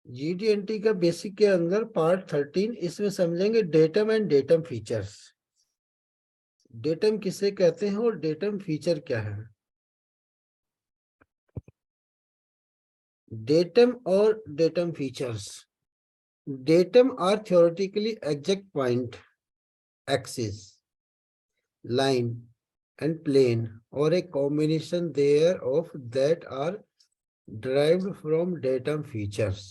जीडीएनटी का बेसिक के अंदर पार्ट 13, इसमें समझेंगे datum and datum features. Datum किसे कहते हैं और डेटम फीचर क्या है। डेटम और datum features. Datum are theoretically exact point, axis, line and plane or a combination thereof that are derived from datum features।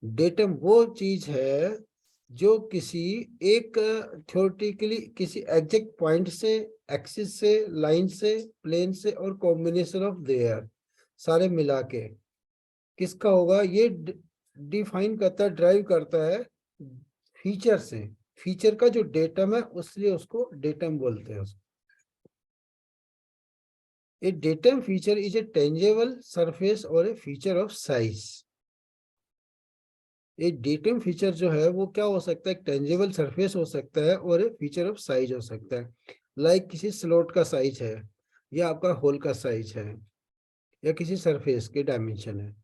Datum वो चीज है जो किसी एक थ्योरेटिकली किसी एग्जैक्ट पॉइंट से, एक्सिस से, लाइन से, प्लेन से और कॉम्बिनेशन ऑफ देयर सारे मिला के किसका होगा, ये डिफाइन करता है, ड्राइव करता है फीचर से। फीचर का जो डेटम है उसलिए उसको डेटम बोलते हैं उसको। A datum feature is a tangible surface और ए फीचर ऑफ साइज। एक डेटम फीचर जो है वो क्या हो सकता है, एक टेंजेबल सरफेस हो सकता है और एक फीचर ऑफ साइज हो सकता है। लाइक किसी स्लॉट का साइज है, या आपका होल का साइज है, या किसी सरफेस के डायमेंशन है।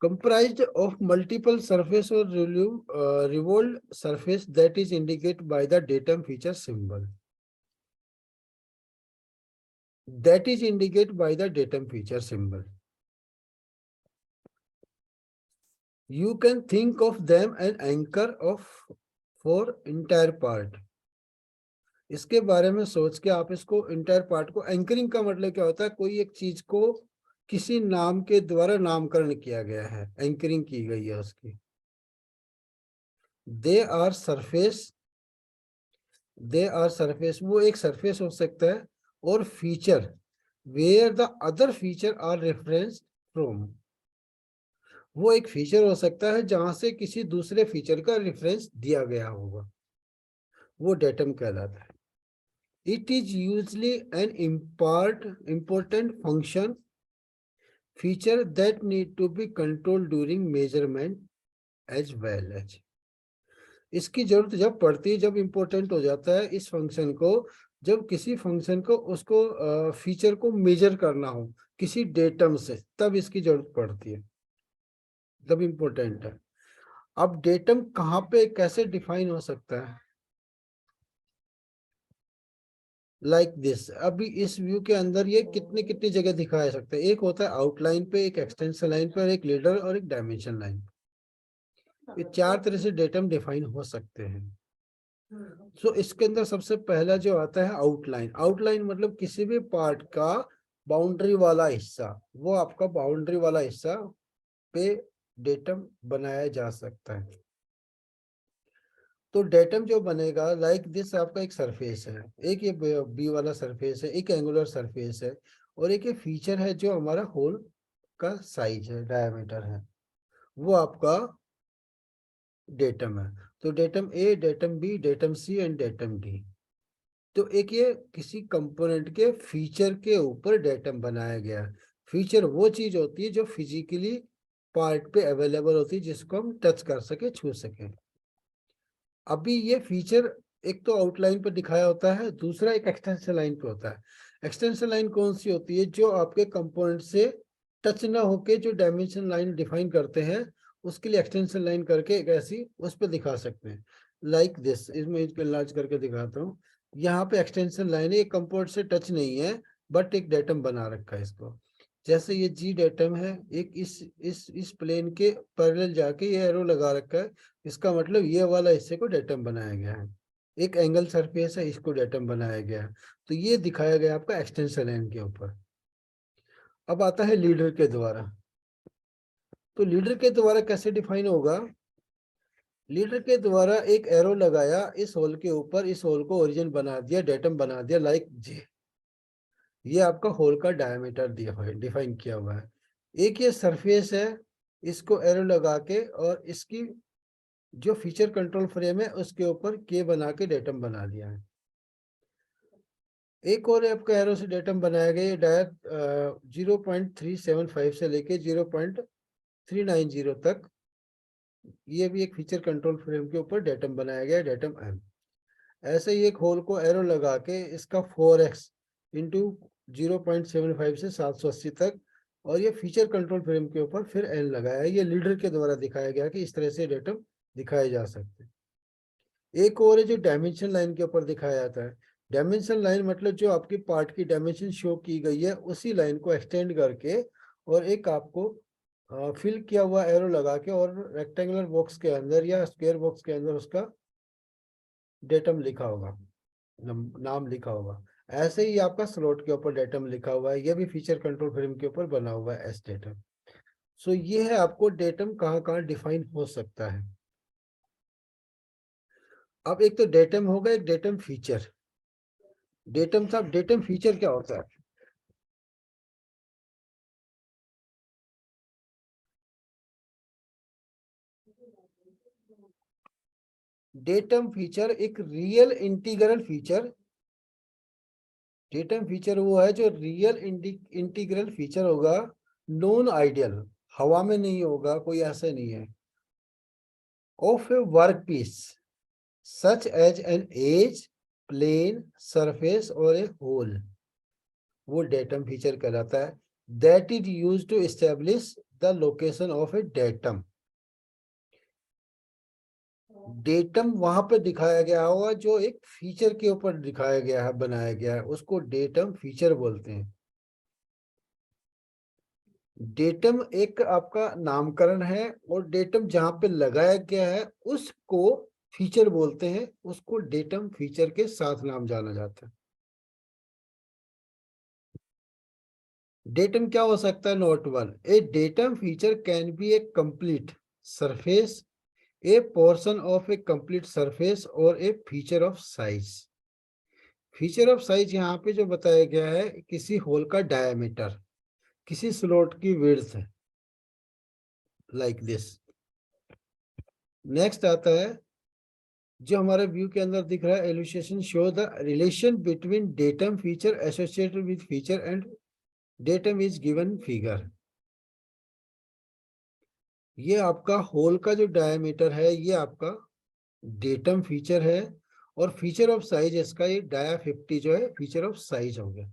comprised of multiple surface or revolved surface that is indicated by the datum feature symbol, that is indicated by the datum feature symbol. You can think of them an anchor of for entire part। इसके बारे में सोच के आप इसको entire part को, anchoring का मतलब क्या होता है, कोई एक चीज को किसी नाम के द्वारा नामकरण किया गया है, एंकरिंग की गई है उसकी। They are surface, they are surface वो एक सरफेस हो सकता है, और feature where the other feature are reference from, वो एक फीचर हो सकता है जहां से किसी दूसरे फीचर का रेफरेंस दिया गया होगा, वो डेटम कहलाता है। It is usually an important function feature that need to be controlled during measurement as well as। इसकी जरूरत जब पड़ती है, जब इम्पोर्टेंट हो जाता है इस फंक्शन को, जब किसी फंक्शन को उसको फीचर को मेजर करना हो किसी डेटम से, तब इसकी जरूरत पड़ती है, तब इम्पोर्टेंट है। अब डेटम कहाँ पे कैसे डिफाइन हो सकता है, लाइक दिस। अभी इस व्यू के अंदर ये कितनी कितनी जगह दिखा सकते हैं, एक होता है आउटलाइन पे, एक एक्सटेंशन लाइन पर, एक लीडर और एक डायमेंशन लाइन। ये चार तरह से डेटम डिफाइन हो सकते हैं। सो इसके अंदर सबसे पहला जो आता है आउटलाइन। आउटलाइन मतलब किसी भी पार्ट का बाउंड्री वाला हिस्सा, वो आपका बाउंड्री वाला हिस्सा पे डेटम बनाया जा सकता है। तो डेटम जो बनेगा लाइक दिस, आपका एक सरफेस है, एक ये बी वाला सरफेस है, एक एंगुलर सरफेस है, और एक ये फीचर है जो हमारा होल का साइज है, डायमीटर है, वो आपका डेटम है। तो datum A, datum B, datum C and datum D. तो एक ये किसी कंपोनेंट के फीचर के ऊपर डेटम बनाया गया। फीचर वो चीज होती है जो फिजिकली पार्ट पे अवेलेबल होती है, जिसको हम टच कर सके, छू सके। अभी ये फीचर एक तो आउटलाइन पर दिखाया होता है, दूसरा एक एक्सटेंशन लाइन पे होता है। एक्सटेंशन लाइन कौन सी होती है, जो आपके कंपोनेंट से टच ना होके जो डायमेंशन लाइन डिफाइन करते हैं, उसके लिए एक्सटेंशन लाइन करके एक ऐसी उस पर दिखा सकते हैं, लाइक दिस। इसमें इसको लार्ज करके दिखाता हूँ। यहाँ पे एक्सटेंशन लाइन है, एक कंपोनेंट से टच नहीं है, बट एक डेटम बना रखा है इसको। जैसे ये जी डेटम है, एक इस प्लेन के पैरेलल जाके ये एरो लगा रखा है, इसका मतलब ये वाला हिस्से को डेटम बनाया गया है। एक एंगल सरफेस है, इसको डेटम बनाया गया है। तो ये दिखाया गया आपका एक्सटेंशन लाइन के ऊपर। अब आता है लीडर के द्वारा। तो लीडर के द्वारा कैसे डिफाइन होगा, लीडर के द्वारा एक एरो लगाया इस होल के ऊपर, इस होल को ओरिजिन बना दिया, डेटम बना दिया, लाइक जे। ये आपका होल का डायमीटर दिया हुआ है, डिफाइन किया हुआ है। एक ये सरफेस है, इसको एरो लगा के और इसकी जो फीचर कंट्रोल फ्रेम है उसके ऊपर के बना के डेटम बना दिया है। एक और आपका एरो से डेटम बनाया गया, डायरेक्ट 0.375 से लेके 0.390 तक। ये भी एक फीचर कंट्रोल फ्रेम के ऊपर डेटम बनाया गया, डेटम एम। ऐसे ही एक होल को एरो लगा के इसका 4x इंटू 0.75 से 780 तक और ये फीचर कंट्रोल फ्रेम के ऊपर फिर एन लगाया है। ये लीडर के द्वारा दिखाया गया कि इस तरह से डेटम दिखाए जा सकते हैं। एक और है जो डायमेंशन लाइन के ऊपर दिखाया जाता है। डायमेंशन लाइन मतलब जो आपकी पार्ट की डायमेंशन शो की गई है उसी लाइन को एक्सटेंड करके और एक आपको फिल किया हुआ एरो लगा के और रेक्टेंगुलर बॉक्स के अंदर या स्क्वायर बॉक्स के अंदर उसका डेटम लिखा होगा, नाम लिखा होगा। ऐसे ही आपका स्लॉट के ऊपर डेटम लिखा हुआ है, ये भी फीचर कंट्रोल फ्रेम के ऊपर बना हुआ है एस डेटम। सो ये है आपको डेटम कहाँ कहाँ डिफाइन हो सकता है। अब एक तो डेटम होगा, एक डेटम फीचर। डेटम साहब, डेटम फीचर क्या होता है? डेटम फीचर एक real integral feature. Datum feature वो है जो रियल इंटीग्रल फीचर होगा, नॉन आइडियल, हवा में नहीं होगा, कोई ऐसा नहीं है, of a work piece such as an edge, plane surface और ए होल, वो डेटम फीचर कहलाता है। That is use to establish the location of a datum. Datum वहां पे दिखाया गया होगा जो एक फीचर के ऊपर दिखाया गया है, बनाया गया है, उसको डेटम फीचर बोलते हैं। डेटम एक आपका नामकरण है और डेटम जहां पे लगाया गया है उसको फीचर बोलते हैं, उसको डेटम फीचर के साथ नाम जाना जाता है। डेटम क्या हो सकता है? Note one, a datum feature can be a complete surface, a portion of a complete surface और a feature of size. Feature of size यहाँ पे जो बताया गया है किसी होल का डायमीटर, किसी स्लॉट की विड्थ, लाइक दिस। नेक्स्ट आता है जो हमारे व्यू के अंदर दिख रहा है, illustration show the relation between datum feature associated with feature and datum is given figure. ये आपका होल का जो डायमीटर है ये आपका डेटम फीचर है और फीचर ऑफ साइज इसका ये डाया 50 जो है फीचर ऑफ साइज हो गया।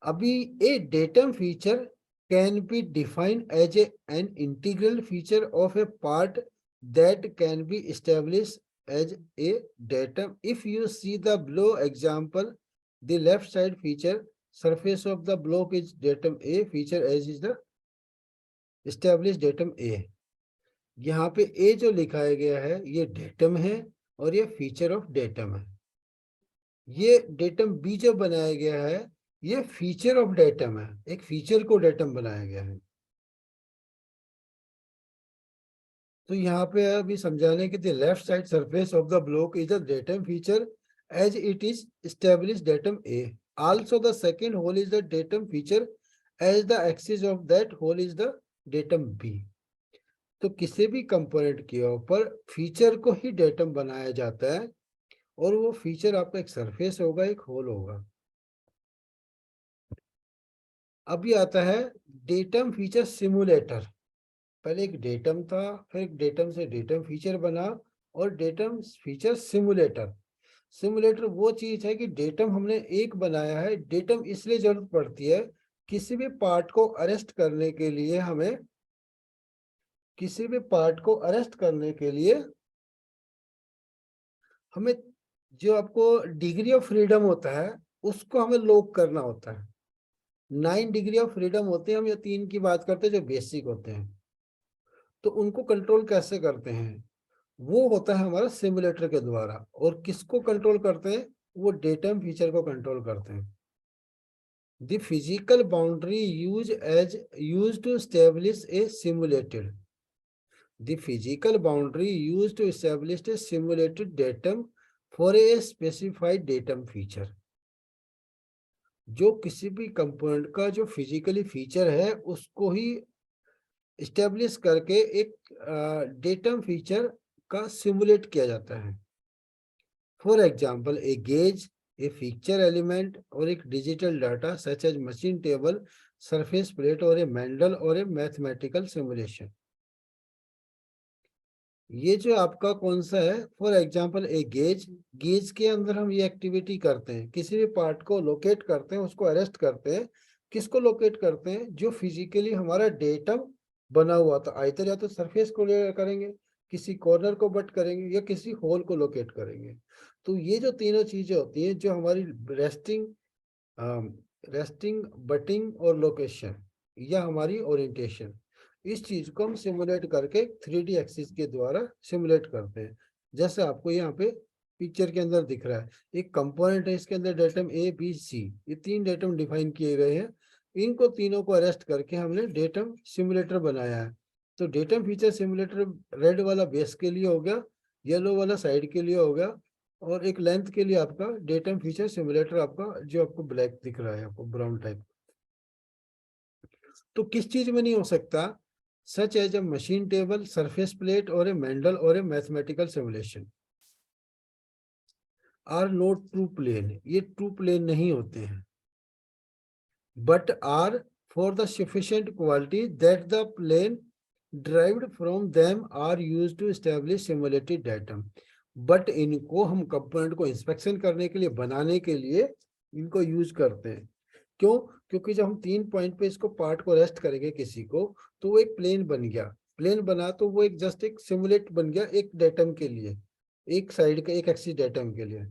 अभी a datum feature can be defined as an integral feature of a part that can be established as a datum. If you see the below example, the left side feature surface of the block is datum A, feature as is the established datum A। यहाँ पे A जो लिखाया गया है ये datum है और ये feature of datum है। ये datum B जो बनाया गया है ये feature of datum है, एक feature को datum बनाया गया है। तो यहाँ पे अभी समझाने के लिए left side surface of the block is the datum feature as it is establish datum A. Also the second hole is the datum feature as the axis of that hole is the datum B. तो किसी भी component के ऊपर feature को ही datum बनाया जाता है और वो फीचर आपका एक सरफेस होगा, एक होल होगा। अभी आता है डेटम फीचर सिमुलेटर। पहले एक डेटम था, फिर एक डेटम से डेटम फीचर बना और डेटम फीचर सिमुलेटर। सिमुलेटर वो चीज है कि डेटम हमने एक बनाया है। डेटम इसलिए जरूरत पड़ती है किसी भी पार्ट को अरेस्ट करने के लिए, हमें किसी भी पार्ट को अरेस्ट करने के लिए हमें जो आपको डिग्री ऑफ फ्रीडम होता है उसको हमें लॉक करना होता है। 9 डिग्री ऑफ फ्रीडम होते हैं, हम ये 3 की बात करते हैं जो बेसिक होते हैं। तो उनको कंट्रोल कैसे करते हैं? वो होता है हमारा सिमुलेटर के द्वारा। और किसको कंट्रोल करते हैं? वो डेटम फीचर को कंट्रोल करते हैं। The physical boundary use to establish a simulated, the physical boundary use to establish a simulated datum for a specified datum feature. जो किसी भी कंपोनेंट का जो फिजिकली फीचर है उसको ही इस्टेब्लिश करके एक डेटम फीचर का सिमुलेट किया जाता है। For example a gauge, a feature element और एक digital data such as machine table, surface plate और ए मेंडल और ए मैथमेटिकल सिमुलेशन। ये जो आपका कौन सा है, for example a gauge, gauge के अंदर हम ये एक्टिविटी करते हैं, किसी भी पार्ट को लोकेट करते हैं, उसको अरेस्ट करते हैं। किसको लोकेट करते हैं? जो फिजिकली हमारा डेटम बना हुआ था, आइदर या तो सरफेस को करेंगे, किसी कॉर्नर को बट करेंगे, या किसी होल को लोकेट करेंगे। तो ये जो तीनों चीजें होती हैं, जो हमारी रेस्टिंग, रेस्टिंग, बटिंग और लोकेशन, या हमारी ओरिएंटेशन, इस चीज को हम सिमुलेट करके 3D एक्सिस के द्वारा सिमुलेट करते हैं। जैसे आपको यहाँ पे पिक्चर के अंदर दिख रहा है, एक कंपोनेंट है, इसके अंदर डेटम ए बी सी, ये 3 डेटम डिफाइन किए गए हैं। इनको तीनों को अरेस्ट करके हमने डेटम सिमुलेटर बनाया है। तो डेटम फीचर सिमुलेटर रेड वाला बेस के लिए हो गया, येलो वाला साइड के लिए हो गया, और एक लेंथ के लिए आपका डेटम फीचर सिमुलेटर आपका, जो आपको ब्लैक दिख रहा है, आपको ब्राउन टाइप। तो किस चीज में नहीं हो सकता? Such as a machine table, surface plate और ए मेंडल और a mathematical simulation are not true plane, ये ट्रू प्लेन नहीं होते हैं, but are for the sufficient quality that the plane derived from them are used to establish simulated datum। But इनको हम component को inspection करने के लिए, बनाने के लिए इनको यूज करते हैं। क्यों? क्योंकि जब हम 3 पॉइंट पे इसको पार्ट को रेस्ट करेंगे किसी को, तो वो एक प्लेन बन गया। प्लेन बना तो वो एक जस्ट एक सिमुलेट बन गया एक डेटम के लिए, एक साइड का एक एक्सिस डेटम के लिए।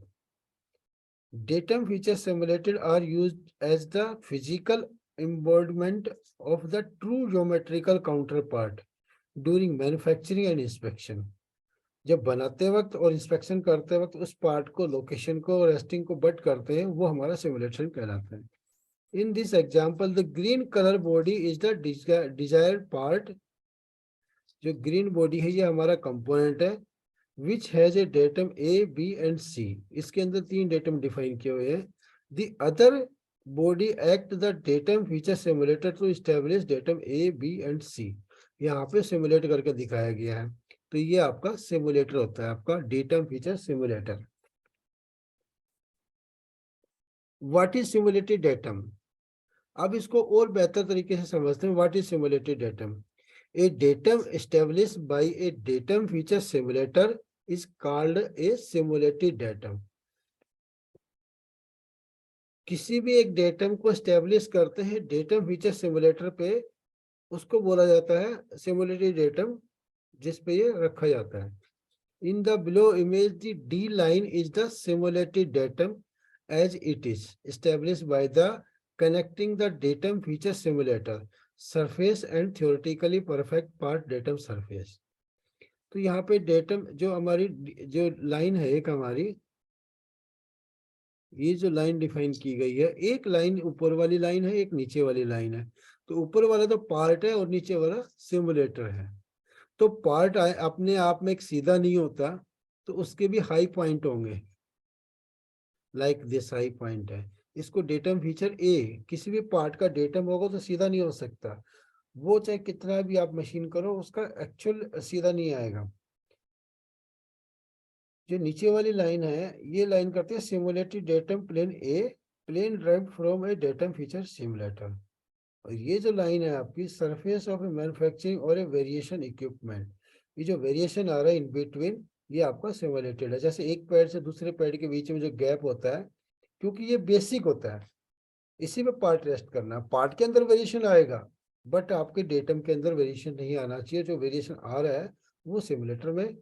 Datum features simulated are used as the physical embodiment of the true geometrical counterpart during manufacturing and inspection। जब बनाते वक्त और इंस्पेक्शन करते वक्त उस पार्ट को, लोकेशन को, रेस्टिंग को बट करते हैं, वो हमारा सिमुलेशन कहलाता है। In this example the green colour body is the desired part. जो ग्रीन बॉडी है, ये हमारा कंपोनेंट है, which has a datum A, B and C। इसके अंदर 3 datum डिफाइन किए हुए हैं। The other body act the datum feature simulator to establish datum A, B and C। यहाँ पे सिमुलेट करके दिखाया गया है। तो ये आपका सिमुलेटर होता है, आपका datum feature simulator। What is simulated datum? अब इसको और बेहतर तरीके से समझते हैं। What is simulated datum? A datum established by a datum feature simulator is called a simulated datum। किसी भी एक डेटम को स्टेब्लिश करते हैं डेटम फीचर सिमुलेटर पे, उसको बोला जाता है सिमुलेटेड डेटम, जिस पे ये रखा जाता है। In the below image the D line is the simulated datum as it is established by the connecting the datum feature simulator surface and theoretically perfect part datum surface। तो यहाँ पे datum, जो हमारी जो लाइन है, एक हमारी ये जो लाइन डिफाइन की गई है, एक लाइन ऊपर वाली लाइन है, एक नीचे वाली लाइन है। तो ऊपर वाला तो पार्ट है और नीचे वाला सिमुलेटर है। तो पार्ट अपने आप में एक सीधा नहीं होता, तो उसके भी हाई पॉइंट होंगे, लाइक दिस हाई पॉइंट है। इसको डेटम फीचर ए, किसी भी पार्ट का डेटम होगा तो सीधा नहीं हो सकता, वो चाहे कितना भी आप मशीन करो, उसका एक्चुअल सीधा नहीं आएगा। जो नीचे वाली लाइन है, ये लाइन करते हैं simulated datum plane A, plane derived from a datum feature simulator. और ये जो लाइन है आपकी सरफेस ऑफ ए मैन्युफैक्चरिंग और ए वेरिएशन इक्विपमेंट, ये जो वेरिएशन आ रहा है इन बिटवीन, ये आपका सिमुलेटेड है। जैसे एक पैड से दूसरे पैड के बीच में जो गैप होता है, क्योंकि ये बेसिक होता है, इसी में पार्ट रेस्ट करना है। पार्ट के अंदर वेरिएशन आएगा, बट आपके डेटम के अंदर वेरिएशन नहीं आना चाहिए। जो वेरिएशन आ रहा है वो सिमुलेटर में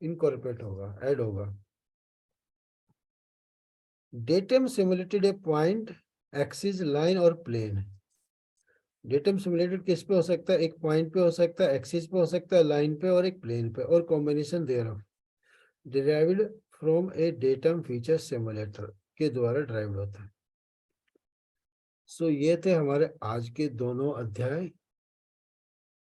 इनकॉर्पोरेट होगा, ऐड होगा। डेटम सिमुलेटेड ए पॉइंट, एक्सिस, लाइन और प्लेन। डेटम सिमुलेटेड किस पे हो सकता है? एक पॉइंट पे हो सकता है, एक्सिस पे हो सकता है, लाइन पे और एक प्लेन पे, और combination thereof derived from a datum feature simulator के द्वारा ड्राइव्ड होता है। सो ये थे हमारे आज के दोनों अध्याय।